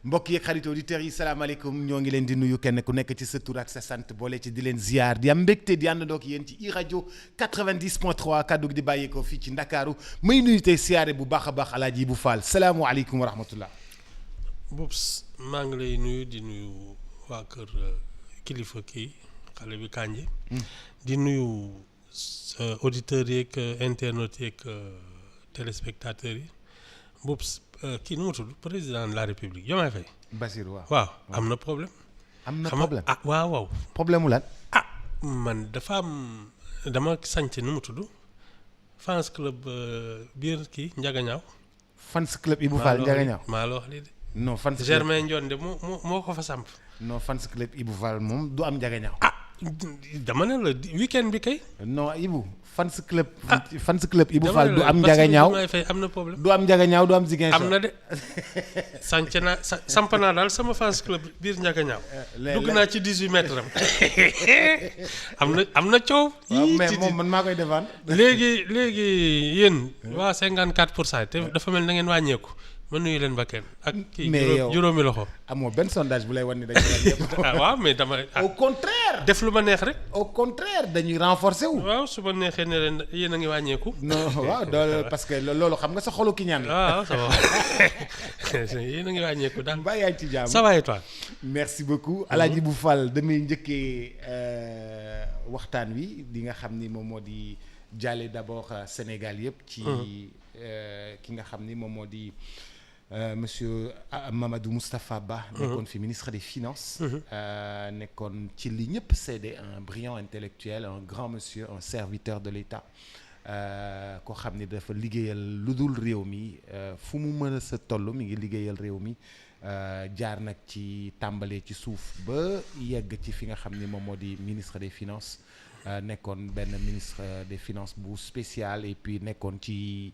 mbokk yi xarit auditeurs yi salaamaaleykum ñoo ngi leen di nuyu kenn ku nekk ci sa tur ak sa sant boole ci di leen ziar di am mbégte di àndandoo ak yéen ci iRadio 90.3 kaddu gi di bàyyeekoo fii ci Ndakaaru may nuyu tey siyaare bu baax a baax Alaaji Ibou Fall salaamualeykum wa rahmatullah. Boubs maa ngi lay nuyu di nuyu waa kër kilifa kii xale bi Kandji di nuyu auditeurs yeeg internautes yeeg téléspectateurs yi Boubs kii nu mu tudd président de la république Diomaye Faye. Bassirou waaw am na problème. am na problème waaw. problème mu lan. man dafa am dama sanc nu mu tudd fans club biir kii Njagañaaw. fans club Ibou Fall Njagañaaw maa la wax lii de. non fans club Germain Ndione de moo ko fa samp. non fans club Ibou Fall moom du am Njagañaaw. dama ne la weekend bi kay. non Ibou fans club Ibou Fall du am Njagañaaw am na problème. du am Njagañaaw du am Ziguinchor. am na de samp naa daal sama fans club biir Njagañaaw. dugg naa ci 18 mètres am na coow. mais moom man maa koy défendre. léegi yéen waa 54% te dafa mel na ngeen wàññeeku. ma nuyu leen ba kenn ak kii juróomi loxo. amoo benn sondage bu lay wan ni dañuy wàññeeku. waaw mais dama. au contraire. def lu ma neex rek. au contraire dañuy renforcer wu. waaw su ma neexee ne leen yéen a ngi wàññeeku. non waaw doole parce que loolu xam nga sa xolu ki ñaan la. waaw ça va yéen a ngi wàññeeku daal. mbaa yaa ngi ci jàmm. ça va et toi. merci beaucoup Alaaji Ibou Fall damay njëkkee waxtaan wi di nga xam ni moom moo di jàlle d'abord Sénégal yëpp. ci ki nga xam ni moom moo di. Monsieur Mamadou Moustapha Ba nekkoon fi ministre des finances nekkoon ci li ñëpp seede un brillant intellectuel un grand monsieur un serviteur de l'État koo xam ni dafa liggéeyal lu dul réew mi fu mu mën a sa toll mi ngi liggéeyal réew mi jaar nag ci tàmbalee ci suuf ba yegg ci fi nga xam ni moom moo di ministre des finances nekkoon benn ministre des finances bu spécial et puis nekkoon ci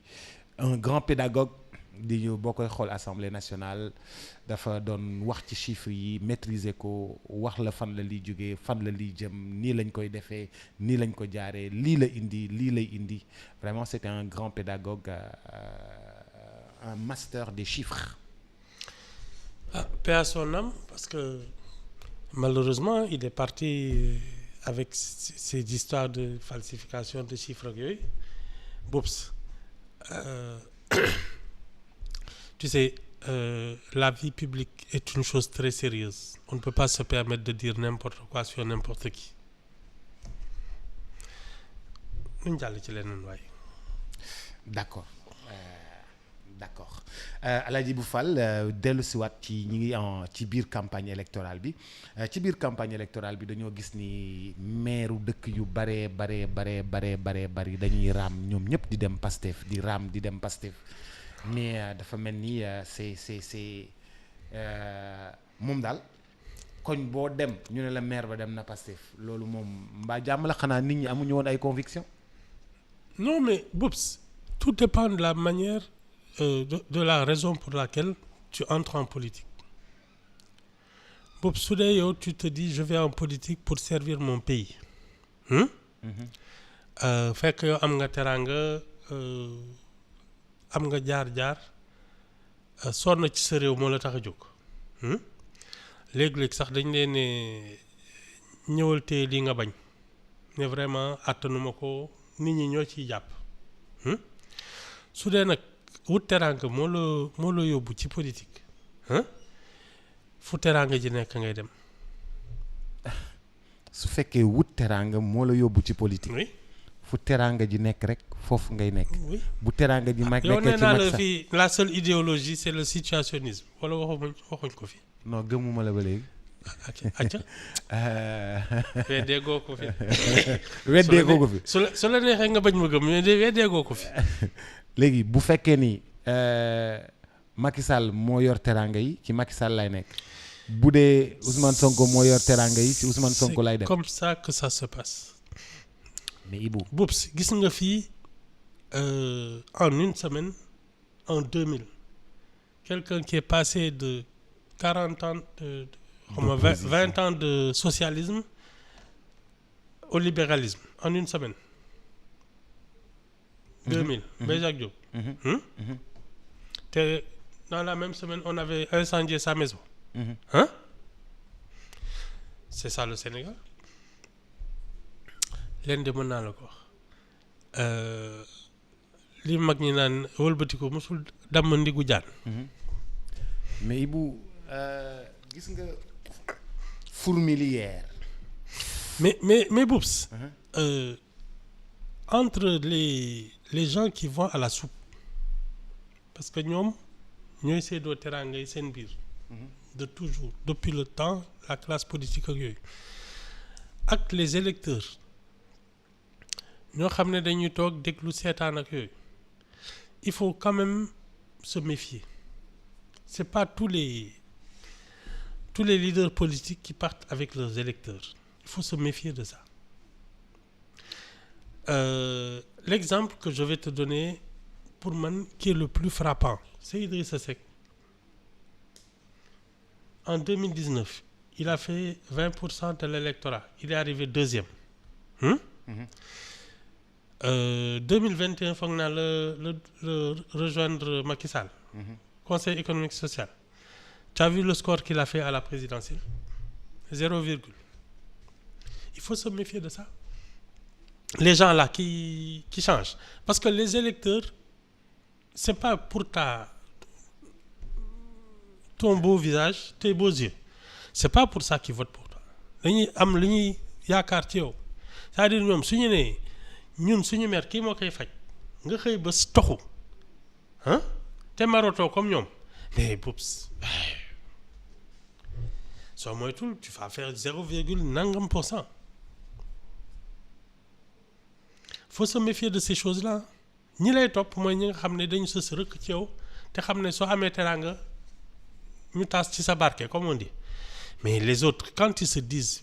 un grand pédagogue di ñu boo koy xool assemblée nationale dafa doon wax ci chiffres yi maîtriser ko wax la fan la liy jógee fan la liy jëm nii lañ koy defee nii lañ ko jaaree lii la indi lii lay indi vraiment c'était un grand pédagogue un master des chiffres. Paix à son âme parce que malheureusement il est parti avec ces histoires de falsification de chiffres ak yooyu Boubs. Tu sais, la vie publique est une chose très sérieuse. On ne peut pas se permettre de dire n'importe quoi sur n'importe qui. Ñu jàll ci leneen waaye. D'accord Alaaji Ibou Fall dellu siwaat ci ñi ngi ci biir campagne électorale bi ci biir campagne électorale bi dañoo gis ni maire dëkk yu bari dañuy raam ñoom ñëpp di dem Pastef di raam di dem Pastef mais dafa mel ni c'est moom daal koñ boo dem ñu ne la maire ba dem na Pastef loolu moom mbaa jàmm la xanaa nit ñi amuñu woon ay conviction. Non mais Boubs tout dépend de la manière de la raison pour laquelle tu entres en politique. Boubs su dee yow tu te dis je vais en politique pour servir mon pays. Fekk yow am nga teraanga am nga jaar-jaar sonn ci sa réew moo la tax a jóg léegi-léegi sax dañ leen ne ñëwal tey li nga bañ ne vraiment àttanuma ko nit ñi ñoo ciy jàpp su dee nag wut teraanga moo la yóbbu ci politique fu teraanga ji nekk ngay dem. su fekkee wut teraanga moo la yóbbu ci politique. oui. fu teraanga ji nekk rek foofu ngay nekk. oui bu teraanga ji mag yow nekkee nee ci naa mag la sax fii la seule idéologie c'est le situationnisme wala waxuñ ko fi. non gëmuma la ba léegi. acca weddee goo ko fi. weddee goo ko fi. su la neexee nga bañ ma gëm mais weddee goo ko fi. léegi bu fekkee ni Macky Sall moo yor teraanga yi ci Macky Sall lay nekk bu dee Ousmane Sonko moo yor teraanga yi ci Ousmane Sonko lay dem. c'est comme ça que ça se passe. mais Ibou. Boubs gis nga fii en une semaine en 2000 quelqu'un qui est passé de 40 ans de 20 ans de socialisme au libéralisme en une semaine. 2000. Mbaye Jacques Diop. te dans la même semaine on avait incendié sa maison. Mhm. Hein? C'est ça le Sénégal. leen de mën naa la ko wax li mag ñi naan wëlbati ko mosul damm ndigu jaan. mais Ibou gis nga fourmilière. mais Boubs. Entre les gens qui vont à la soupe parce que ñoom ñooy séddoo teraanga yi seen biir. De toujours depuis le temps la classe politique ak yooyu ak les électeurs ñoo xam ne dañuy toog déglu seetaan ak yooyu il faut quand même se méfier c'est pas tous les leaders politiques qui partent avec leurs électeurs il faut se méfier de ça. L'exemple que je vais te donner pour man qui est le plus frappant c'est Idrissa Seck. En 2019 il a fait 20% de l'électorat il est arrivé deuxième. 2021 foog naa le rejoindre Macky Sall. Conseil économique social. Tu as vu le score qu'il a fait à la présidentielle 0, il faut se méfier de ça. Les gens là qui changent parce que les électeurs c'est pas pour ton beau visage tes beaux yeux c'est pas pour ça qu'ils votent pour toi dañuy am li ñuy yaakaar ci yow c'est-à-dire ñoom suñu nee ñun suñu mer kii moo koy faj nga xëy ba toxu te marotoo comme ñoom mais Boubs soo moytul tu vas faire 0, nangam %. Faut se méfier de ces choses-là ñi lay topp mooy ñi nga xam ne dañu sës rëkk ci yow te xam ne soo amee teraanga ñu taas ci sa barke comme on dit mais les autres quand ils se disent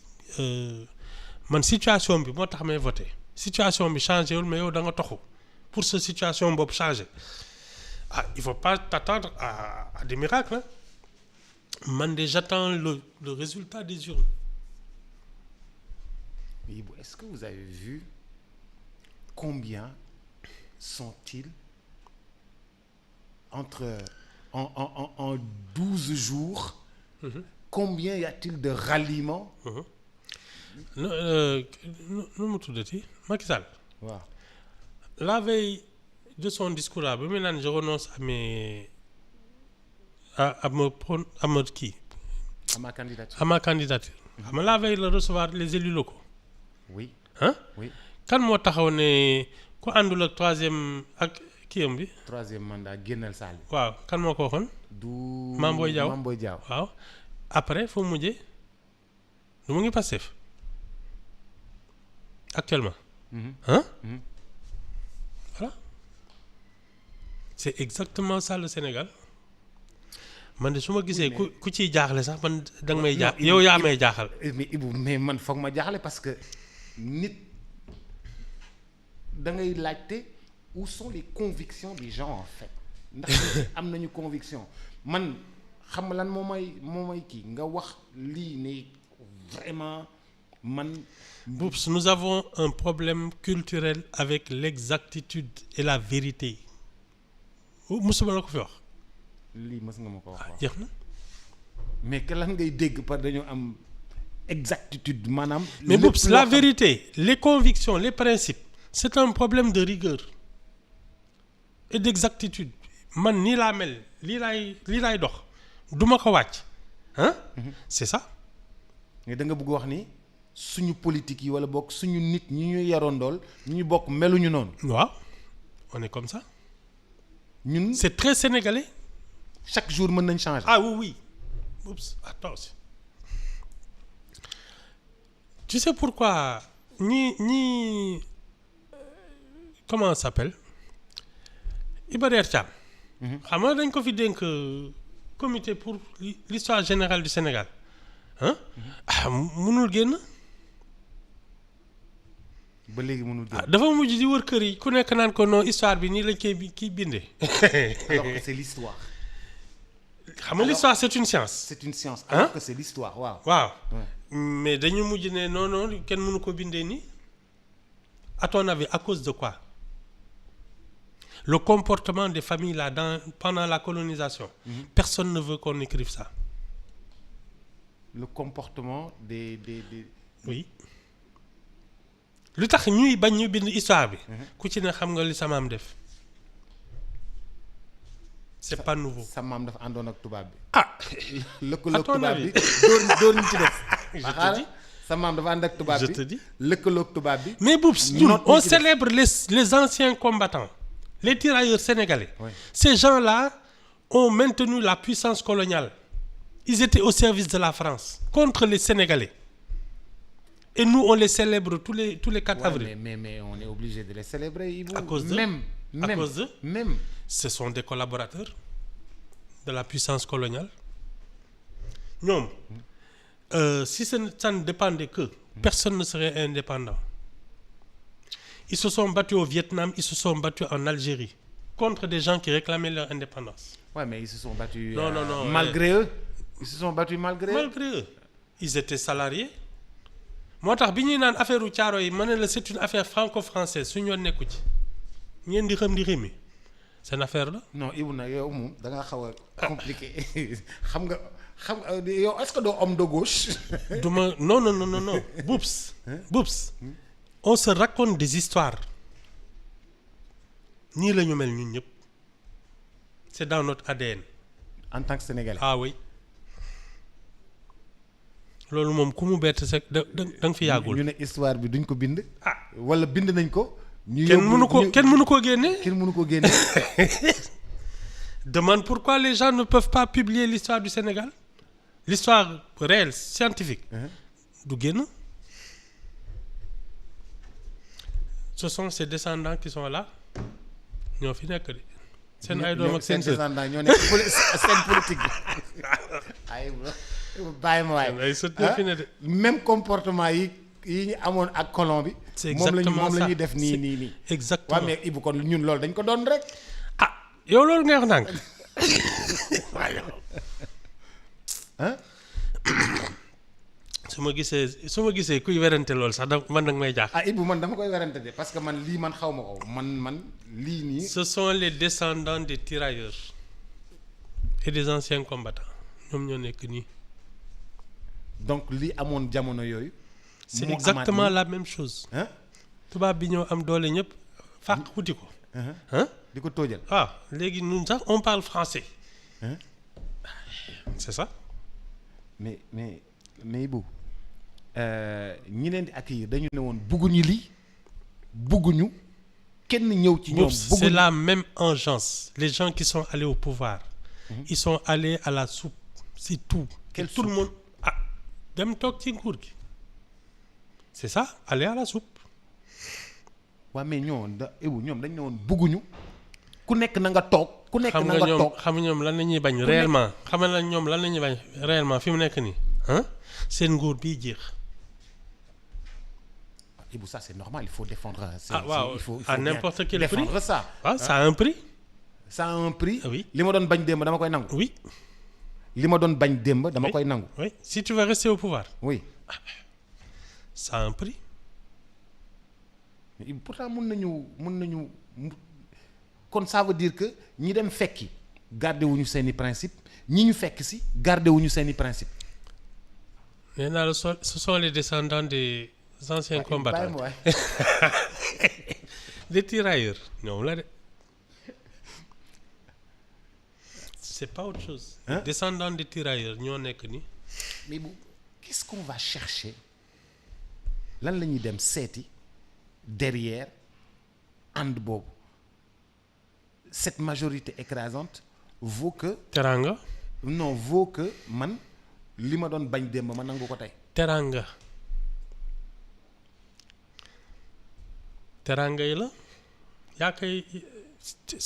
man situation bi moo tax may voté situation bi changé wul mais yow da nga toxu pour sa situation boobu changé il faut pas t'attendre à des miracles hein? Man de j'attends le résultat des urnes. Mais est-ce que vous avez vu combien sont-ils en 12 jours? Combien y a-t-il de ralliements? nu mu tuddati Macky Sall. waaw. La veille de son discours là bi mu naan je renonce à mes à ma kii. À ma candidature. À ma candidature. xam nga la veille la recevoir les élus locaux. Oui. Oui. Kan moo taxaw ne ku àndul ak troisième ak kiyam bi. troisième mandat génnal saal bi. waaw kan moo ko waxoon. du Mame Boye Diao. Mame Boye Diao. waaw après fu mu mujjee du mu ngi Pastef actuellement. Voilà. C'est exactement ça le Sénégal. Man de su ma gisee ku ciy jaaxle sax man da nga may jaax yow yaa may jaaxal. mais Ibou mais man foog ma jaaxle parce que nit da ngay laajte où sont les convictions des gens en fait ndax am nañu conviction man xam lan moo may kii nga wax lii ne vraiment man. Boubs, nous avons un problème culturel avec l'exactitude et la vérité. Musuma la ko fi wax. lii mës nga ma ko wax. jeex na. mais que lan ngay dégg par dañu am exactitude maanaam. mais Boubs, la vérité les convictions les principes c'est un problème de rigueur et d'exactitude man nii laa mel lii laay dox du ma ko wàcc c'est ça. mais da nga bëgg wax ni suñu politique yi wala bokk suñu nit ñi ñu yaroondool ñu bokk meluñu noonu. waaw on est comme ça. ñun c'est très sénégalais. chaque jour mën nañ changer. Ah oui. Oups, attention. Tu sais pourquoi ni comment ça s'appelle Iba Der Thiam. xam nga dañ ko fi dénk comité pour l'histoire générale du Sénégal mënul génn. ba léegi mënul génn. dafa mujj di wër kër yi ku nekk naan ko non histoire bi nii lañ koy kii bindee. alors que c'est l'histoire. xam nga l'histoire c'est une science. c'est une science alors que c'est l'histoire waaw. waaw mais dañu mujj ne non kenn mënu ko bindee nii. À ton avis à cause de quoi. le comportement des familles là pendant la colonisation. Personne ne veut qu'on écrive ça. Le comportement des oui. lu tax ñuy bañ ñu bind histoire bi. ku ci ne xam nga li sa maam def. c'est pas nouveau. sa maam dafa àndoon ak tubaab bi. ah. lëkkaloog ton tubaab avis. bi dóor ñu ci def. Je te dis. sa maam dafa ànd ak tubaab bi. Je te dis. lëkkaloog tubaab bi. mais Boubs ñun Note on ñu ci def. célèbre les anciens combattants les tirailleurs sénégalais. Oui. Ces gens-là ont maintenu la puissance coloniale. Ils étaient au service de la France contre les Sénégalais. Et nous on les célèbre tous les 4 Ouais, avril. mais on est obligé de les célébrer. Ibou. À cause de même cause de même. Ce sont des collaborateurs de la puissance coloniale. ñoom si ça ne dépendait que personne ne serait indépendant. Ils se sont battus au Vietnam, ils se sont battus en Algérie contre des gens qui réclamaient leur indépendance. Ouais, mais ils se sont battus Non, malgré eux. Ils se sont battus malgré eux. Malgré eux, ils étaient salariés. moo tax bi ñuy naan affaire u caaro yi ma ne la c'est une affaire franco-française suñu yoon nekku ci ngeen di xam di ximi seen affaire la. Non Ibou nag yow moom da nga xaw a compliqué xam nga yow est-ce que doo homme de gauche. duma non Boubs on se raconte des histoires nii la ñu mel ñun ñëpp c'est dans notre ADN. En tant que Sénégalais. Ah oui loolu moom ku mu bett sax da nga fi yàggul. ñu ne histoire bi duñ ko bind. ah wala bind nañ ko. ñu kenn mënu ko génne. kenn mënu ko génne. Demande pourquoi les gens ne peuvent pas publier l'histoire du Sénégal, l'histoire réelle scientifique. Du génn. Ce sont ces descendants qui sont là ñoo fi nekk de. seen ay doom ak seen sër ñoo nekk seen politique bi. ay bàyyi ma waay. ay sët ñoo fi ne de. même comportement yi ñu amoon ak colon bi. c'est exactement moom la ça ñuy def nii. exactement waaw mais Ibou kon ñun loolu dañ ko doon rek. ah yow loolu ngay wax ndànk. ah. su ma gisee kuy werante loolu sax man nag may jaax. ah Ibou man dama koy werante de parce que man lii man xaw ma ko man lii nii. Ce sont les descendants des tirailleurs et des anciens combattants ñoom ñoo nekk nii. donc lii amoon jamono yooyu. c'est exactement la même chose. tubaab bi ñoo am doole ñëpp fàq wuti ko. di ko tóojal. ah léegi ñun sax on parle français. c'est ça. mais Ibou ñi leen di accueillir dañu ne woon bugguñu lii bugguñu kenn ñëw ci ñoom. c'est la même engeance. Les gens qui sont allés au pouvoir. Ils sont allés à la soupe. C'est tout. Tout le monde dem toog ci nguur gi. C'est ça, aller à la soupe. waaw mais ñoom ñoom dañ ne woon bugguñu ku nekk na nga toog. ku nekk na nga toog xam nga ñoom lan la ñuy bañ. réellement xam nga ñoom lan la ñuy bañ réellement fi mu nekk nii. seen nguur bii jeex. Ibou ça c'est normal il faut défendre. waaw il faut à n'importe quel prix défendre ça. waaw ça a un prix. ça a un prix. Oui. li ma doon bañ démb dama koy nangu. Oui. li ma doon bañ démb dama koy nangu. Oui si tu veux rester au pouvoir. Oui. Ça a un prix. mais pourtant mun nañu kon ça veut dire que ñi dem fekki garder wuñu seeni principe ñi ñu fekk si garder wuñu seeni principe. nee naa la ce sont les descendants des anciens combattants. Les tirailleurs ñoom la de. C'est pas autre chose. Les descendants des tirailleurs ñoo nekk ni. mais qu'est-ce qu'on va chercher lan la ñuy dem seeti derrière ànd boobu cette majorité écrasante vaut que. Teranga. non vaut que man li ma doon bañ démb ma nangu ko tey. Teranga yi la yaa koy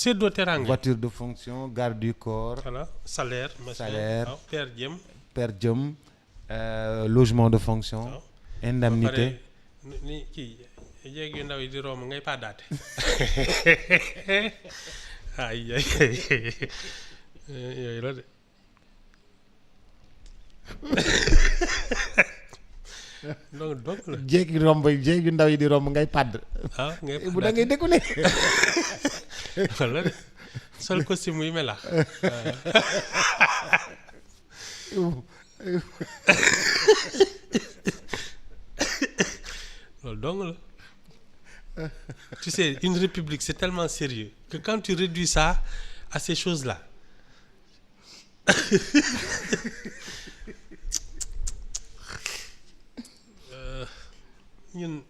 séddoo teranga. voiture de fonction garde du corps. voilà salaire. salaire per diem. Logement de fonction. indemnité. ni kii jéeg yu ndaw yi di romb ngay pàddaate. ay yooyu la de. donc la. jéeg yu ndaw yi di romb ngay pàdd. ngay bu da ngay découlé. wala de sol costume muy melax. loolu dong la. Tu sais, une république, c'est tellement sérieux que quand tu réduis ça à ces choses-là, ñun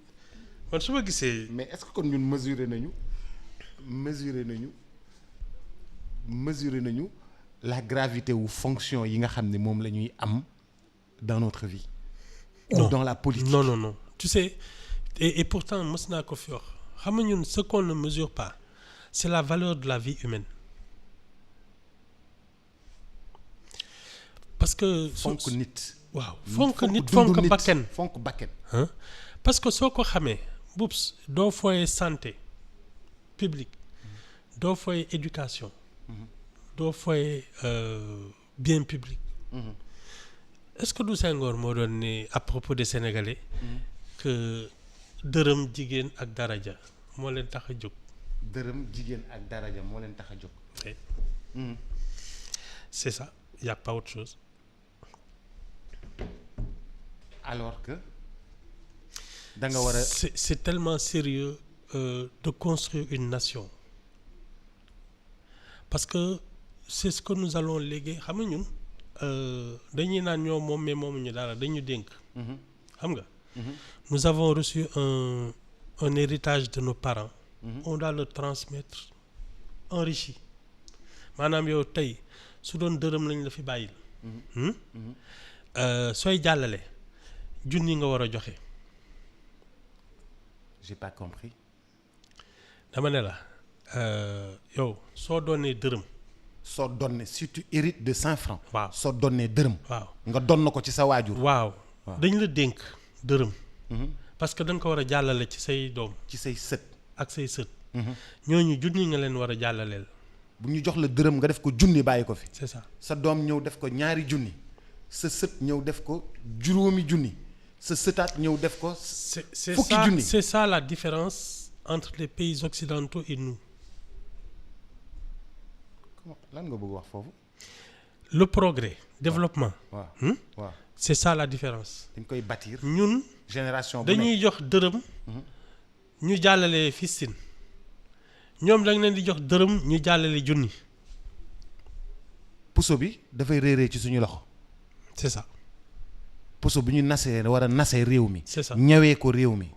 man su ma gisee. mais est-ce que kon ñun mesurer nañu la gravité wu fonction yi nga xam ne moom la ñuy am dans notre vie. Non. Ou dans la politique. Non. Tu sais, et pourtant mës naa ko fi wax xam nga ñun ce qu'on ne mesure pas c'est la valeur de la vie humaine. Parce que. fonk nit. waaw fonk nit dundu fonk bakken. fonk bakken. parce que soo ko xamee bubs doo fooye santé publique doo fooye éducation doo fooye bien public. Est-ce que du Senghor moo doon ni à propos des Sénégalais que dërëm jigéen ak daraja moo leen tax a jóg. dërëm jigéen ak daraja moo leen tax a jóg. C'est ça, il y a pas autre chose. alors que da nga war a. C'est tellement sérieux de construire une nation parce que c'est ce que nous allons léguer xam nga ñun dañuy naan ñoo moom mais moomuñu dara dañu dénk. xam nga. Nous avons reçu un héritage de nos parents. On doit le transmettre enrichi maanaam yow tey su doon dërëm lañ la fi bàyyil. sooy jàllale junni nga war a joxe. J'ai pas compris. dama ne la yow soo doonee dërëm. soo donne si tu hérites de 100 francs. waaw soo donnee dërëm. waaw nga donn ko ci sa waajur. waaw dañ la dénk dërëm. parce que da nga ko war a jàllale ci say doom. ci say sët. ak say sët. ñooñu junni nga leen war a jàllaleel. bu ñu jox la dërëm nga def ko junni bàyyi ko fi. c'est ça sa doom ñëw def ko ñaari junni. sa sët ñëw def ko juróomi junni. sa sëtaat ñëw def ko. fukki junni c'est ça la différence entre les pays occidentaux et nous. lan nga bëgg wax foofu. Le progrès développement. waaw waaw c'est ça la différence. dañ koy bâtir. ñun génération bu dañuy jox dërëm. ñu jàllale fistin ñoom da nga leen di jox dërëm ñu jàllale junni. puso bi dafay réeree ci suñu loxo. c'est ça. puso bi ñu nasee war a nasee réew mi. c'est ça ñawee ko réew mi.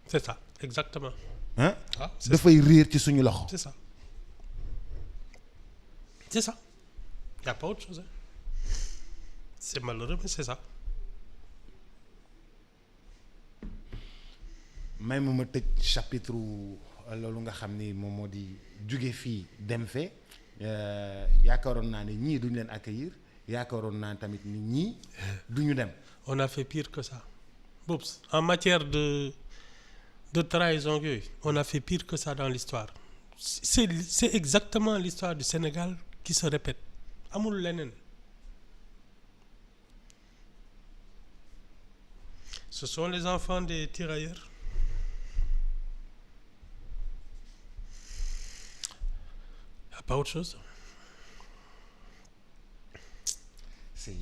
c'est ça exactement. ah c'est dafay réer ci suñu loxo. c'est ça c'est ça y a pas autre chose. C'est malheureux mais c'est ça. may ma tëj chapitre loolu nga xam ni moom moo di jóge fii dem fee yaakaaroon naa ne ñii duñ leen accueillir yaakaaroon naa tamit ni ñii duñu dem. On a fait pire que ça. Boubs, en matière de trahison yooyu on a fait pire que ça dans l'histoire. C'est exactement l'histoire du Sénégal qui se répète amul leneen. Ce sont les enfants des tirailleurs. Y a pas autre chose. c'est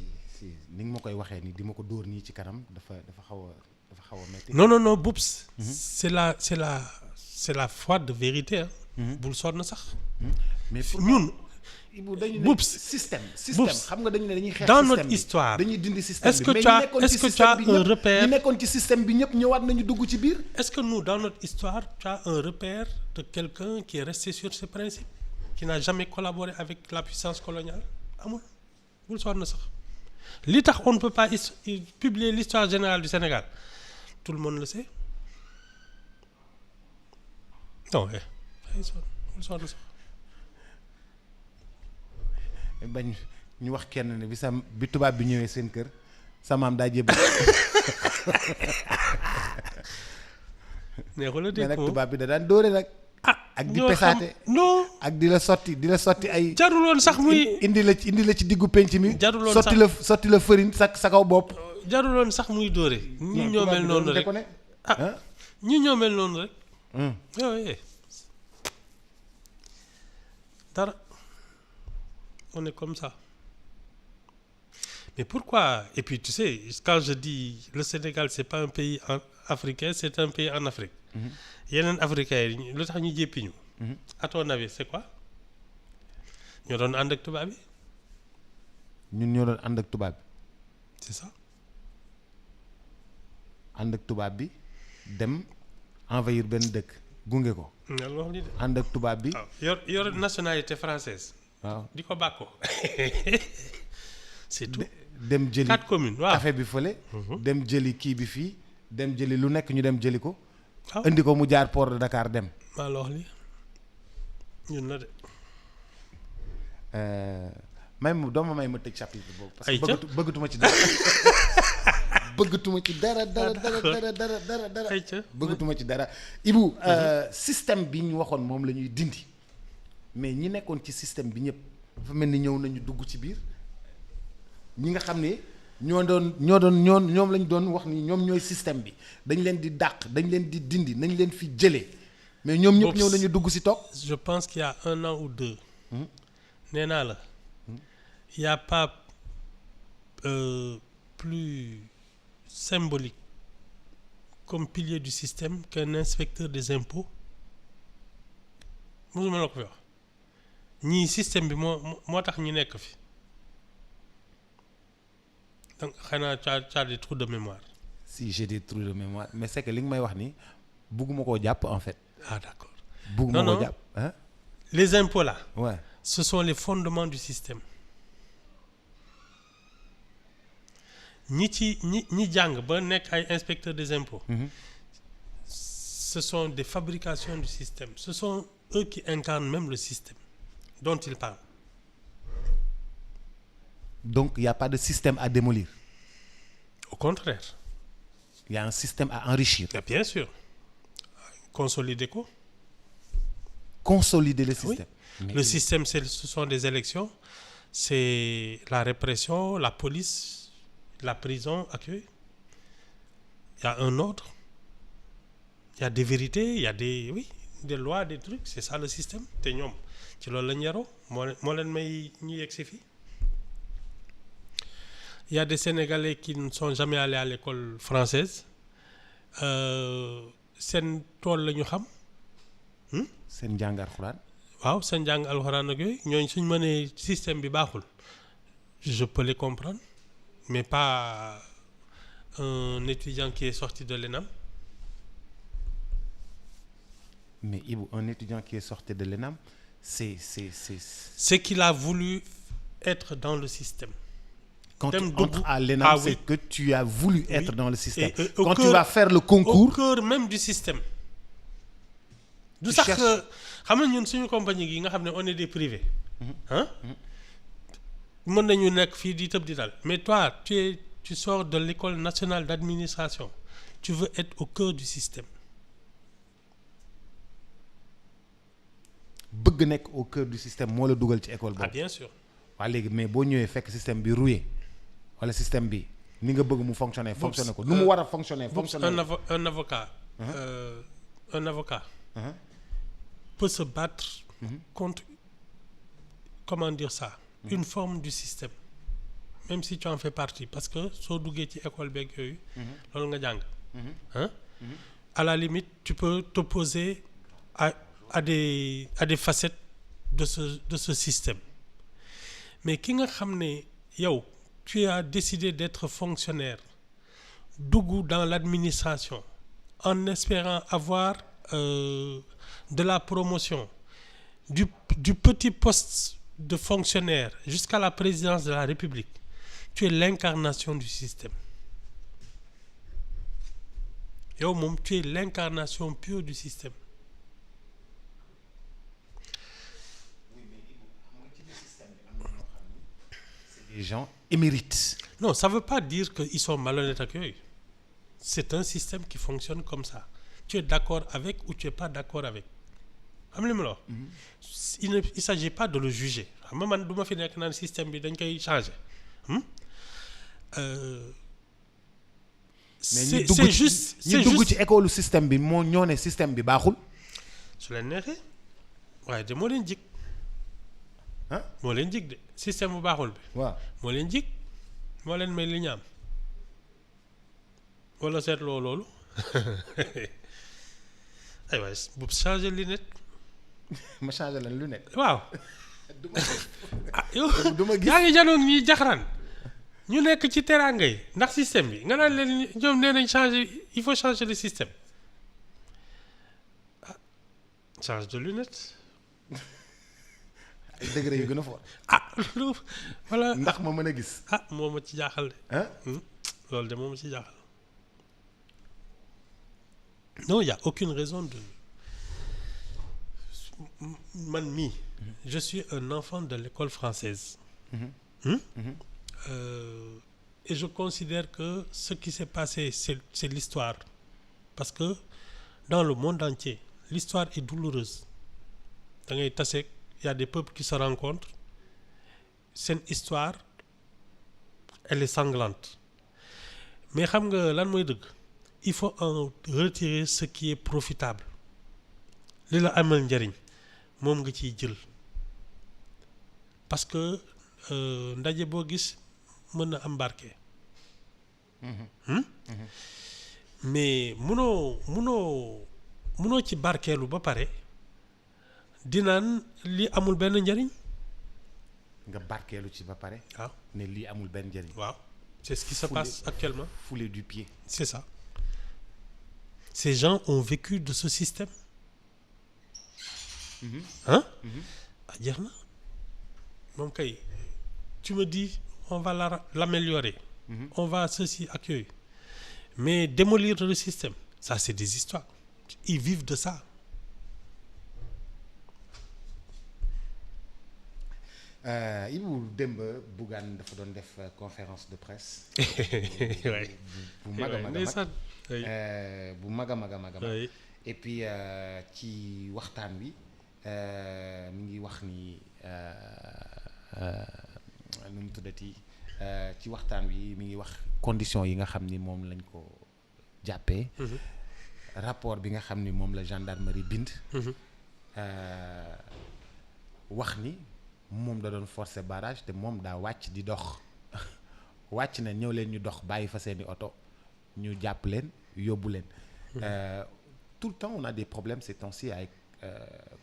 ni nga ma koy waxee ni di ma ko dóor nii ci kanam dafa xaw a metti. Non Boubs. C'est la froide vérité hein. bul sonn sax. mais ñun. Boubs système xam nga dañu ne dañuy xeex dans système notre bi. histoire dañuy dindi système est-ce bi que mais tu as un repère ñi nekkoon ci système bi ñëpp ñëwaat nañu dugg ci biir. est-ce que nous dans notre histoire tu as un repère de quelqu'un qui est resté sur ses principes qui n'a jamais collaboré avec la puissance coloniale amul bul sonn sax li tax on ne peut pas publier l'histoire générale du Sénégal tout le monde le sait non bul sonn sax. bañ ñu wax kenn ne bi tubaab bi ñëwee seen kër sa maam daa jébbal. neexul a dégg mais nag tubaab bi da daan dóore nag. ak di pesaate non ak di la sotti ay. jaruloon sax muy indi la ci diggu penc mi. jaruloon sax sotti la farine sa kaw bopp. jaruloon sax muy dóore. ñi ñoo mel noonu rek ñi ñoo mel noonu rek. dara on est comme ça mais pourquoi et puis tu sais quand je dis le Sénégal c'est pas un pays africain c'est un pays en Afrique yeneen africains yi lu tax ñu jéppi ñu à ton avis c'est quoi ñoo doon ànd ak tubaab bi ñun ñoo doon ànd ak tubaab bi c'est ça ànd ak tubaab bi dem envahir benn dëkk gunge ko loolu wax li de ànd ak tubaab bi waaw yor nationalité française waaw di ko bàkkoo c'est tout dem jëli 4 communes waaw affaire bi fële dem jëli kii bi fii dem jëli lu nekk ñu dem jëli ko waaw indi ko mu jaar port de Dakar dem maa la wax li ñun la de may ma dooma may ma tëj chapitre boobu parce Ay, que bëggatuma ci dara bëggatuma ci dara ay ca bëggatuma ci dara Ibou système bi ñu waxoon moom la ñuy dindi mais ñi nekkoon ci système bi ñëpp dafa mel ni ñëw nañu dugg ci biir ñi nga xam ne ñoom lañ doon wax ni ñoom ñooy système bi dañ leen di dàq dañ leen di dindi nañ leen fi jëlee mais ñoom ñëpp ñëw nañu dugg ci toog je pense qu'il y a 1 an ou 2 nee naa la il y a pas plus symbolique comme pilier du système qu'un inspecteur des impôts mosuma la ko fi wax ñii système bi moo tax ñu nekk fi donc xanaa tu as des trous de mémoire. si j'ai des trous de mémoire mais c'est que li nga may wax ni bugguma koo jàpp en fait. Ah d'accord. bugguma koo jàpp hein? Les impôts là. Ouais. Ce sont les fondements du système. ñi jàng ba nekk ay inspecteurs des impôts. Ce sont des fabrications du système. Ce sont eux qui incarnent même le système dont ils parlent. Donc il n'y a pas de système à démolir. Au contraire. Il y a un système à enrichir. Et bien sûr. Consolider quoi? Consolider le système. Oui. Le système, ce sont des élections, c'est la répression, la police, la prison accueil. Il y a un ordre, il y a des vérités, il y a des lois, des trucs. C'est ça le système. Te ñoom ci loolu la ñu yaroo moo leen may ñu yegg si fii. Il y a des Sénégalais qui ne sont jamais allés à l'école française. Seen tool la ñu xam. seen njàng alxuraan. waaw seen njàng alxuraan ak yooyu ñooñu suñ mënee système bi baaxul je peux les comprendre mais pas un étudiant qui est sorti de l'ENAM. Mais Ibou, un étudiant qui est sorti de l'ENAM, c'est qu'il a voulu être dans le système. Quand tu entres à l'ENAM, c'est que tu as voulu être dans le système. Quand tu vas faire le concours... Au cœur même du système. Du sax xam nga ñun suñu compagnie gi nga xam ne on est des privés. Mën nañu nekk fii di tëb di dal. Mais toi, tu sors de l'école nationale d'administration. Tu veux être au cœur du système. bëgg nekk au cœur du système moo la dugal ci école boobu. Ah bien sûr. waaw léegi mais boo ñëwee fekk système bi rouillé wala système bi ni nga bëgg mu fonctionner ko nu mu war a fonctionner un avocat peut se battre contre comment dire ça une forme du système même si tu en fais partie parce que soo duggee ci école beeg yooyu loolu nga jàng à la limite tu peux t'opposer à des facettes de ce système mais ki nga xam ne yow tu as décidé d'être fonctionnaire dugg dans l'administration en espérant avoir de la promotion du petit poste de fonctionnaire jusqu'à la présidence de la République. Tu es l'incarnation du système. Yow moom tu es l'incarnation pure du système. C'est des gens émérites. Non, ça veut pas dire qu'ils sont malhonnêtes ak yooyu. C'est un système qui fonctionne comme ça. Tu es d'accord avec ou tu es pas d'accord avec. xam nga li ma la wax. Il s'agit pas de le juger. xam nga man du ma fi nekk naan système bi dañ koy changer. C'est juste ñi dugg ci école système bi moo ñoo ne système bi baaxul. su leen neexee waaye de moo leen jig. ah moo leen jig de système bu baaxul bi. waaw moo leen jig moo leen may li ñu am wala seetloo loolu aywa bu changer lunette. ma changé leen lunette. waaw. du ma ah yow du ma gis yaa ngi janoon ñuy jaxaraan ñu nekk ci teraanga yi ndax système bi nga naan leen ñoom nee nañ changer il faut changer le système ah change de lunette. ay degré yu gën a fort. ah loolu voilà. ndax ma mën a gis. ah moo ma ci jaaxal de. ah loolu de moo ma ci jaaxal. non il y a aucune raison de man mii je suis un enfant de l'école française. Et je considère que ce qui s'est passé c'est l'histoire parce que dans le monde entier l'histoire est douloureuse da ngay tase il y a des peuples qui se rencontrent seen histoire elle est sanglante mais xam nga lan mooy dëgg il faut en retirer ce qui est profitable li la amal njariñ moom nga ciy jël parce que ndaje boo gis mën na am barke. Mais munoo ci barkeelu ba pare dinaan li amul benn njariñ. nga barkeelu ci ba pare. waaw ne lii amul benn njariñ. waaw c'est ce qui se passe actuellement. Fouler du pied. C'est ça. Ces gens ont vécu de ce système. ah jeex na moom kay tu me dis on va l'améliorer. On va ceci ak yooyu mais démolir le système ça c'est des histoires ils vivent de ça. Ibou démb Bougane dafa doon def conférence de presse. bu mag a mag bu mag a mag a mag et puis ci waxtaan wi mi ngi wax ni nu mu tuddati ci waxtaan wi mi ngi wax conditions yi nga xam ni moom lañ ko jàppee. rapport bi nga xam ni moom la gendarmerie bind. wax ni moom da doon forcer barrage te moom daa wàcc di dox wàcc na ñëw leen ñu dox bàyyi fa seeni oto ñu jàpp leen yóbbu leen. Tout le temps on a des problèmes ces temps-ci avec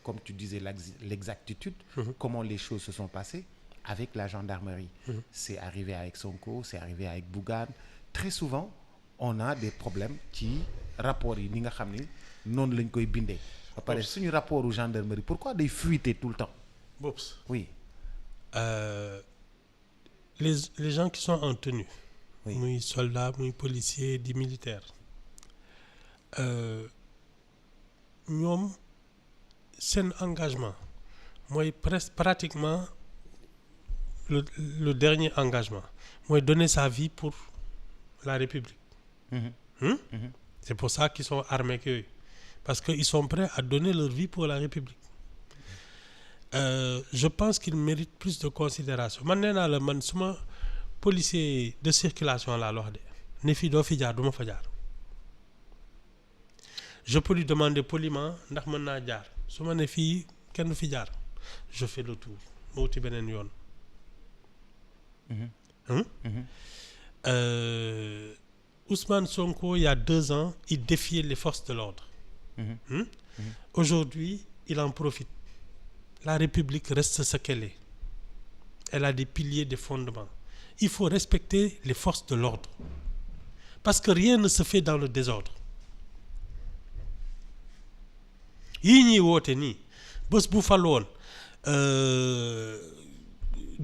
comme tu disais l'exactitude. Comment les choses se sont passées avec la gendarmerie. C'est arrivé avec Sonko, c'est arrivé avec Bougane. Très souvent on a des problèmes ci rapport yi ni nga xam ni noonu lañ koy bindee. ba pare suñu rapport u gendarmerie pourquoi day fuiter tout le temps. Bops. Oui. Les gens qui sont en tenue. Oui. Muy soldats muy policiers di militaires. ñoom seen engagement mooy presque pratiquement le dernier engagement mooy donner sa vie pour la République. C'est pour ça qu'ils sont armés que yooyu parce que ils sont prêts à donner leur vie pour la République. Je pense qu'ils méritent plus de considération man nee naa la man suma policier de circulation laa la wax de ne fii doo fi jaar du ma fa jaar. Je peux lui demander poliment ndax mën naa jaar su ma ne fii kenn du fi jaar je fais le tour ma wuti beneen yoon. Ousmane Sonko il y a 2 ans il défiait les forces de l'ordre. Aujourd'hui il en profite. La République reste ce qu'elle est. Elle a des piliers, des fondements. Il faut respecter les forces de l'ordre parce que rien ne se fait dans le désordre. yii ñuy woote nii bés bu fal woon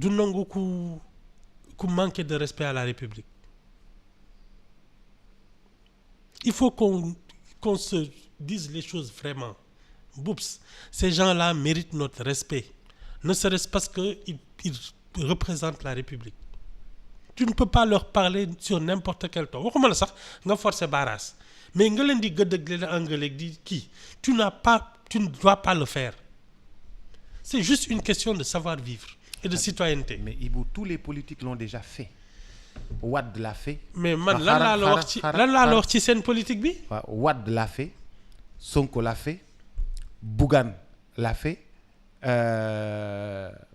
du nangu ku manquer de respect à la République. Il faut qu'on se dise les choses vraiment. Boups, ces gens-là méritent notre respect ne serait-ce parce que ils représentent la République. Tu ne peux pas leur parler sur n'importe quel ton waxuma la sax nga forcer barrage mais nga leen di gëdd leen anglais di kii tu ne dois pas le faire. C'est juste une question de savoir-vivre et de citoyenneté. Mais Ibou, tous les politiques l'ont déjà fait. Wade l'a fait. Mais man lan laa la wax ci seen politique bi. Wade l'a fait, Sonko l'a fait, Bougane l'a fait,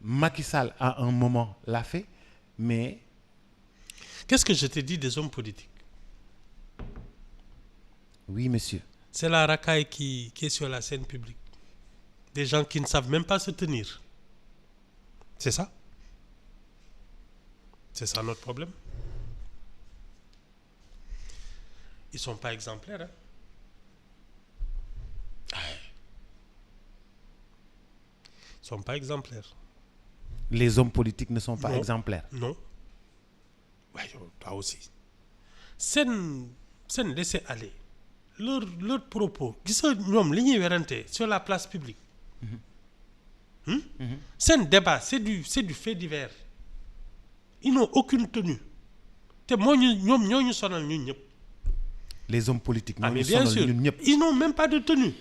Macky Sall à un moment l'a fait, mais Qu'est-ce que je t'ai dit des hommes politiques? oui, monsieur. C'est la racaille qui est sur la scène publique. Des gens qui ne savent même pas se tenir. C'est ça? C'est ça notre problème. Ils sont pas exemplaires. Hein? Ils sont pas exemplaires. Les hommes politiques ne sont pas Non. exemplaires. Non. Ouais, toi aussi. Seen laisser aller. Leur propos. Gis nga ñoom li ñuy werante sur la place publique. Seen débat c'est du fait divers. Ils n'ont aucune tenue. te ñoom ñoo ñu sonal ñun ñëpp. Les hommes politiques ñoo ñu mais bien sonal sûr, ñun ñëpp. ils n'ont même pas de tenue.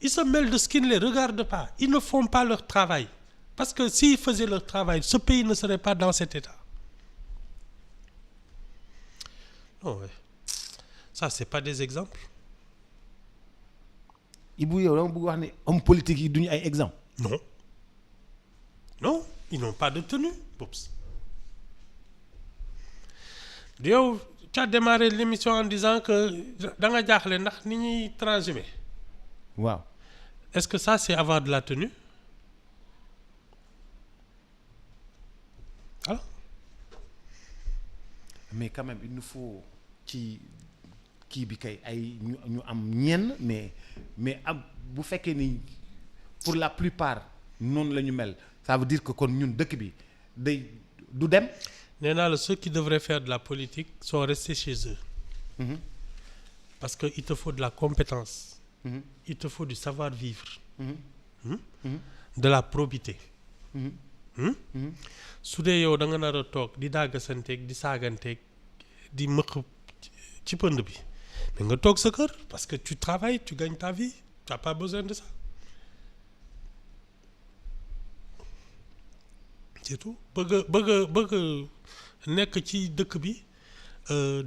Ils se mêlent de ce qui ne les regarde pas. Ils ne font pas leur travail. Parce que s'ils faisaient leur travail, ce pays ne serait pas dans cet état. Non, ouais. Ça, c'est pas des exemples. Ibou yow dama bëgg wax ne hommes politiques yi duñu ay exemple. Non. Non, ils n'ont pas de tenue. Oups. Yow, tu as démarré l'émission en disant que da nga jaaxle ndax ni ñuy transhumé. Waaw. Est-ce que ça, c'est avoir de la tenue? Voilà. Mais quand même il nous faut ci kii bi kay ay ñu am ñenn mais am bu fekkee ni pour la plupart noonu la ñu mel ça veut dire que kon ñun dëkk bi day du dem. Nee naa la ceux qui devraient faire de la politique sont restés chez eux. Parce que il te faut de la compétence. Il te faut du savoir-vivre. De la probité. su dee yow da nga nar a toog di dàggasanteeg di saaganteeg di mëq ci pënd bi mais nga toog sa kër parce que tu travailles tu gagnes ta vie tu n'as pas besoin de ça c'est tout bëgg nekk ci dëkk bi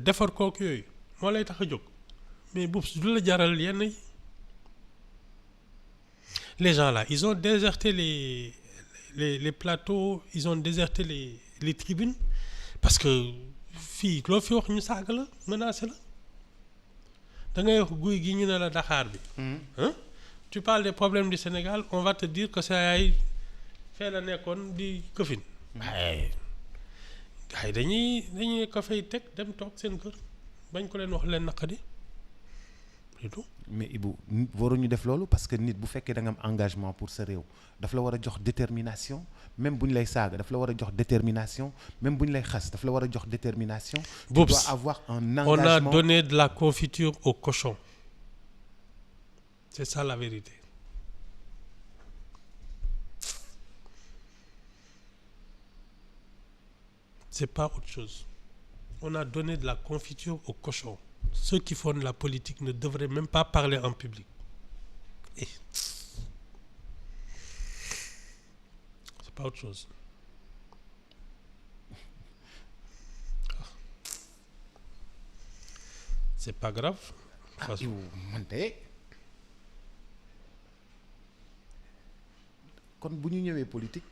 defar kook yooyu moo lay tax a jóg mais boobu du la jaral yenn yi les gens là ils ont déserté les plateaux, ils ont déserté les tribunes parce que fii loo fi wax ñu saaga la menacé la da ngay wax guy gi ñu ne la Dakar bi. Tu parles des problèmes du Sénégal on va te dire que ça ay fee la nekkoon di këfin. waaye gars yi dañuy ko fay teg dem toog seen kër bañ ko leen wax leen naqadi c'est tout. mais Ibou waruñu def loolu parce que nit bu fekkee da nga am engagement pour sa réew daf la war a jox détermination même bu ñu lay saaga daf la war a jox détermination même bu ñu lay xas daf la war a jox détermination. Tu dois avoir un engagement. On a donné de la confiture au cochon. C'est ça la vérité. C'est pas autre chose. On a donné de la confiture au cochon. Ceux qui font de la politique ne devraient même pas parler en public. Et c'est pas autre chose. C'est pas grave. yow man de kon bu ñu ñëwee politique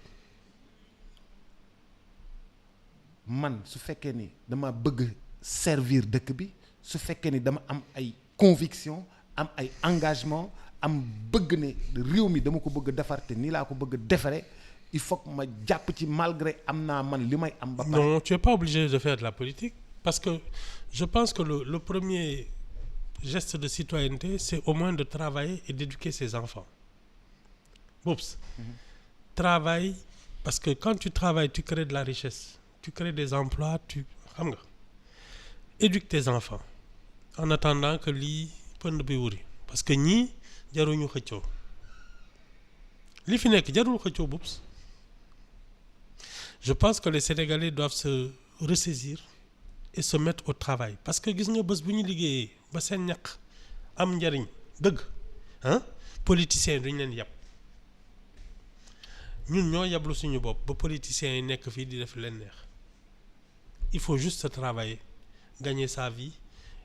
man su fekkee ni dama bëgg servir dëkk bi su fekkee ni dama am ay conviction am ay engagement am bëgg ne réew mi dama ko bëgg defar te nii laa ko bëgg defaree il faut que ma jàpp ci malgré am naa man li may am. ba pare Non, tu es pas obligé de faire de la politique parce que je pense que le premier geste de citoyenneté c'est au moins de travailler et d'éduquer ses enfants. Oups. Travaille parce que quand tu travailles tu crées de la richesse tu crées des emplois tu xam nga éduque tes enfants en attendant que lii pënd bi wuri parce que ñii jaruñu xëccoo li fi nekk jarul xëccoo Oups. Je pense que les Sénégalais doivent se ressaisir et se mettre au travail parce que gis nga bés bu ñu liggéeyee ba seen ñaq am njariñ dëgg politiciens yi duñ leen yàpp ñun ñoo yablu suñu bopp ba politiciens yi nekk fii di def leen neex il faut juste travailler gagner sa vie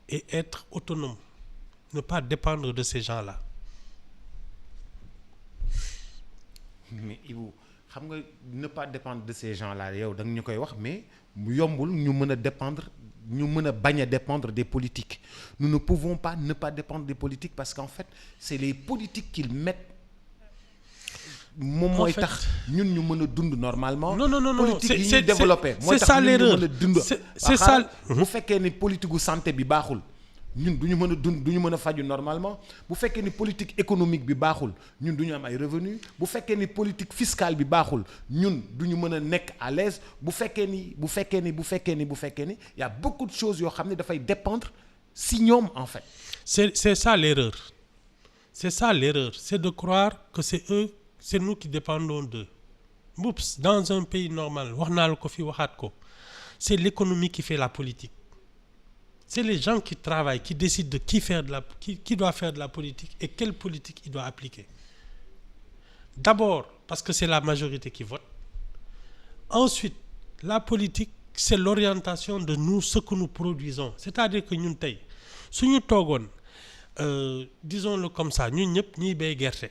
et être autonome ne pas dépendre de ces gens-là mais Ibou xam nga ne pas dépendre de ces gens là yow da nga ñu koy wax mais mu yombul ñu mën a bañ a dépendre des politiques nous ne pouvons pas ne pas dépendre des politiques parce qu'en fait c'est les politiques qu'ils mettent moom mooy tax ñun ñu mën a dund normalement. non politique yi ñuy développé mooy tax ñun ñu mën a dund. c'est ça bu fekkee ni politique gu santé bi baaxul ñun du ñu mën a dund du ñu mën a faju normalement bu fekkee ni politique économique bi baaxul ñun du ñu am ay revenus bu fekkee ni politique fiscale bi baaxul ñun du ñu mën a nekk à l'aise bu fekkee ni y a beaucoup de choses yoo xam ne dafay dépendre si ñoom en fait. c'est ça l'erreur c'est de croire que c'est nous qui dépendons d'eux. Oups, dans un pays normal wax naa la ko fi waxaat ko c'est l'économie qui fait la politique. C'est les gens qui travaillent qui décident de qui doit faire de la politique et quelle politique il doit appliquer. D'abord parce que c'est la majorité qui vote. Ensuite, la politique c'est l'orientation de nous ce que nous produisons. C'est-à-dire que ñun tey suñu toogoon disons-le comme ça ñun ñëpp ñuy bay gerte.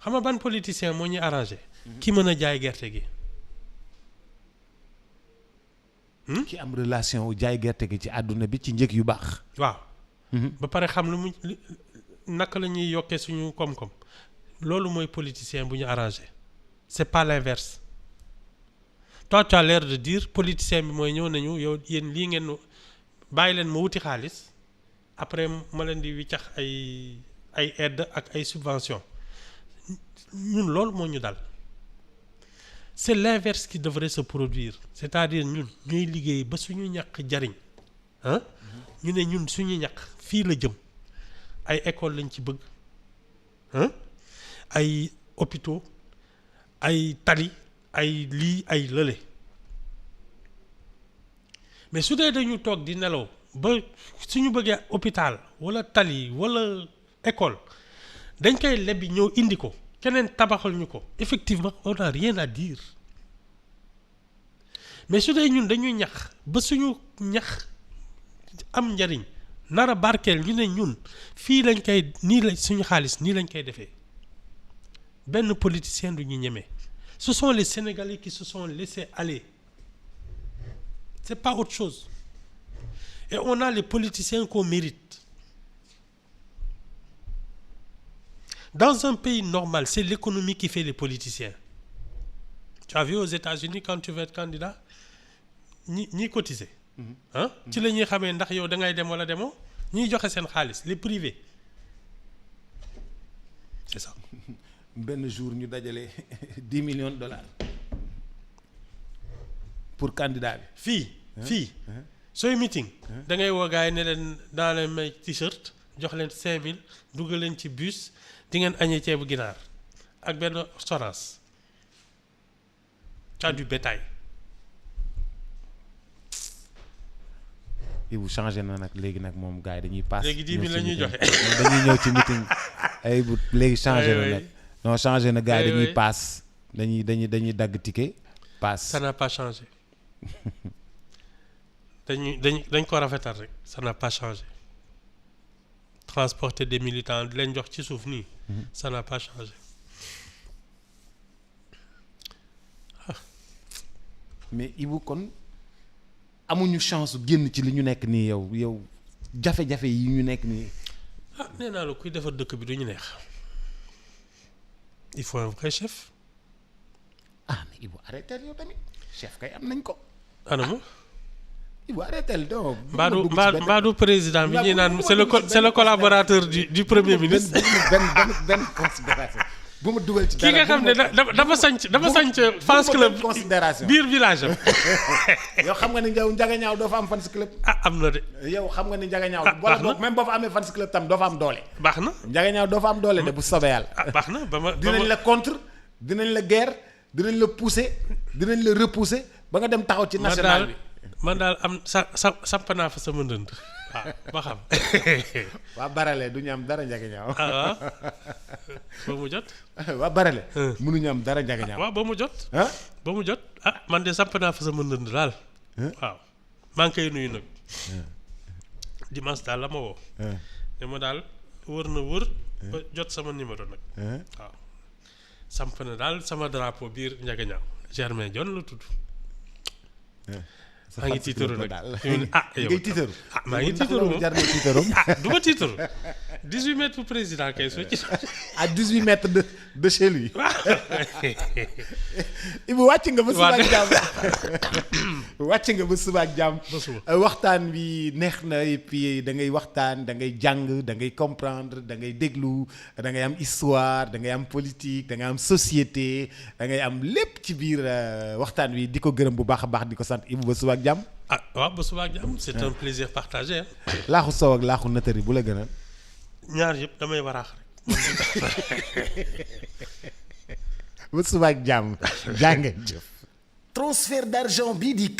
Xam nga ban politicien moo ñu arrangé. Ki mën a jaay gerte gi. ki am relation wu jaay gerte gi ci àdduna bi ci njëg yu baax. waaw. ba pare xam lu mu naka la ñuy yokkee suñu koom-koom loolu mooy politicien bu ñu arrangé c'est pas l'inverse. Toi tu as l'air de dire politicien bi mooy ñëw nañu yow yéen lii ngeen bàyyi leen ma wuti xaalis après ma leen di wiccax ay aide ak ay subventions. Ñun loolu moo ñu dal c'est l'inverse qui devrait se produire c'est-à-dire ñun ñuy liggéey ba suñu ñàkk jariñ ñu ne ñun suñu ñàkk fii la jëm ay école lañ ci bëgg ay hôpitaux ay tali ay lii ay lële mais su dee dañu toog di nelaw ba suñu bëggee hôpital wala tali wala école dañ koy lebbi ñëw indi ko keneen tabaxal ñu ko effectivement on n'a rien à dire mais su dee ñun dañuy ñax ba suñu ñax am njariñ nar a barkeel ñu ne ñun fii lañ koy nii la suñu xaalis nii lañ koy defee benn politicien du ñu ñeme ce sont les Sénégalais qui se sont laissés aller c'est pas autre chose et on a les politiciens qu'on mérite. Dans un pays normal, c'est l'économie qui fait les politiciens. Tu as vu aux États-Unis quand tu veux être candidat ñi cotiser. ci la ñuy xamee ndax yow da ngay dem wala demoo ñuy joxe seen xaalis les privés c'est ça. benn jour ñu dajale 10 millions de dollars pour candidat bi. fii sooy meeting. da ngay woo gars yi ne leen daa leen may t-shirt jox leen 5000 dugal leen ci bus. di ngeen añee ceebu ginaar ak benn assurance tu as du bétail. Ibou changé na nag léegi nag moom gars yi dañuy paas. léegi 10 000 la ñuy joxe. dañuy ñëw ci meeting ay bu léegi changé na nag. non changé na gars yi dañuy paas dañuy dagg ticket paas. ça n'a pas changé dañ ko rafetal rek ça n'a pas changé. Transporter des militants di leen jox ci suuf nii. Ça n'a pas changé. mais Ibou kon amuñu chance génn ci li ñu nekk nii yow jafe-jafe yi ñu nekk nii. nee naa la kuy defar dëkk bi du ñu neex. il faut un vrai chef. mais Ibou arrêté yow tamit chef kay am nañ ko. anamu. Ibou arrêté donc. Mbadou président bi ñuy naan c'est le collaborateur du premier ministre. benn considération bu ma dugal ci dara ki nga xam ne dafa sanc fans club considération biir village am. yow xam nga ni Ndiaga Ñaaw doo fa am fans club. am na de. yow xam nga ni Ndiaga Ñaaw. wala boog même boo fa amee fans club tam doo fa am doole. baax na Ndiaga Ñaaw doo fa am doole de bu soobee yàlla. baax na dinañ la contre dinañ la guerre dinañ la pousser dinañ la repousser ba nga dem taxaw ci national bi. man daal am samp naa fa sama ndënd waaw ba xam. waa Barale du ñu am dara Ndiaga Ñaaw. waaw ba mu jot. waa Barale. mënuñu am dara Ndiaga Ñaaw. waaw ba mu jot. ba mu jot man de samp naa fa sama ndënd daal. waaw maa ngi koy nuyu nag. dimanche daal la ma woo. ne ma daal wër na wër. ba jot sama numéro nag. waaw samp na daal sama drapeau biir Ndiaganiao Germain Dione la tudd. maa ngi tiitaru nag yow ngay tiitaru. maa ngi tiitaru moom jar na tiitaru. du ma tiitaru 18 mètres pour président kay soo ci. à 18 mètres de chez lui. Ibou wàcc nga ba suba ak jàmm. wàcc nga ba suba ak jàmm. ba suba waxtaan bi neex na et puis da ngay waxtaan da ngay jàng da ngay comprendre da ngay déglu da ngay am histoire da ngay am politique da ngay am société da ngay am lépp ci biir waxtaan wi di ko gërëm bu baax a baax di ko sant Ibou ba suba ak jàmm. ah waaw ba suba ak jàmm c'est un plaisir partagé. laaxu sow ak laaxu nëtëri bu la gënal. ñaar yëpp damay waraax rek. ba suba ak jàmm jàngeen jëf. transfert d'argent bi di